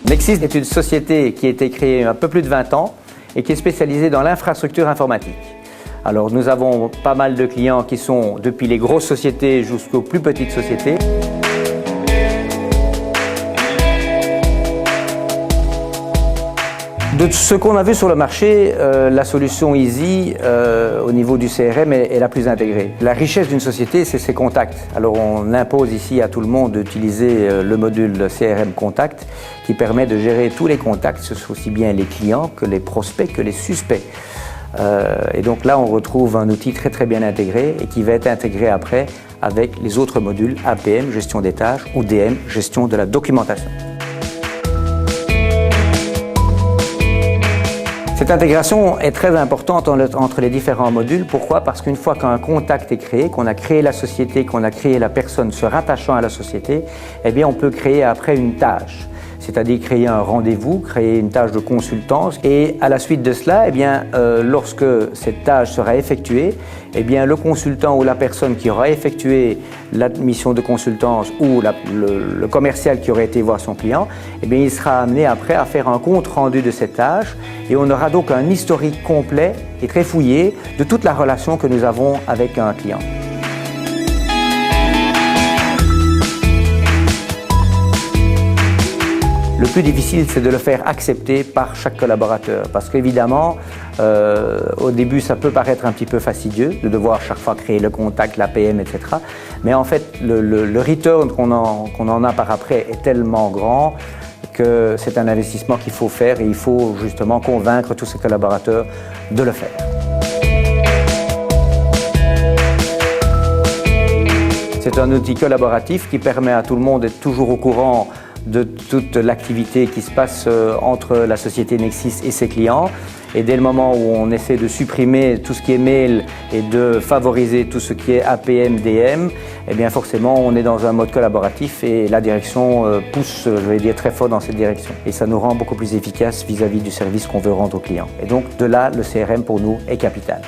Nexis est une société qui a été créée il y a un peu plus de 20 ans et qui est spécialisée dans l'infrastructure informatique. Alors nous avons pas mal de clients qui sont depuis les grosses sociétés jusqu'aux plus petites sociétés. De ce qu'on a vu sur le marché, la solution Easy au niveau du CRM est la plus intégrée. La richesse d'une société, c'est ses contacts. Alors on impose ici à tout le monde d'utiliser le module CRM Contact qui permet de gérer tous les contacts, ce sont aussi bien les clients que les prospects que les suspects. Et donc là, on retrouve un outil très bien intégré et qui va être intégré après avec les autres modules APM, gestion des tâches, ou DM, gestion de la documentation. Cette intégration est très importante entre les différents modules. Pourquoi? Parce qu'une fois qu'un contact est créé, qu'on a créé la société, qu'on a créé la personne se rattachant à la société, eh bien on peut créer après une tâche. C'est-à-dire créer un rendez-vous, créer une tâche de consultance et à la suite de cela, eh bien, lorsque cette tâche sera effectuée, eh bien, le consultant ou la personne qui aura effectué la mission de consultance ou le commercial qui aurait été voir son client, eh bien, il sera amené après à faire un compte rendu de cette tâche et on aura donc un historique complet et très fouillé de toute la relation que nous avons avec un client. Le plus difficile, c'est de le faire accepter par chaque collaborateur. Parce qu'évidemment, au début, ça peut paraître un petit peu fastidieux de devoir chaque fois créer le contact, l'APM, etc. Mais en fait, le return qu'on en a par après est tellement grand que c'est un investissement qu'il faut faire et il faut justement convaincre tous ces collaborateurs de le faire. C'est un outil collaboratif qui permet à tout le monde d'être toujours au courant de toute l'activité qui se passe entre la société Nexis et ses clients. Et dès le moment où on essaie de supprimer tout ce qui est mail et de favoriser tout ce qui est APM, DM, eh bien forcément on est dans un mode collaboratif et la direction pousse, je vais dire, très fort dans cette direction. Et ça nous rend beaucoup plus efficaces vis-à-vis du service qu'on veut rendre aux clients. Et donc de là, le CRM pour nous est capital.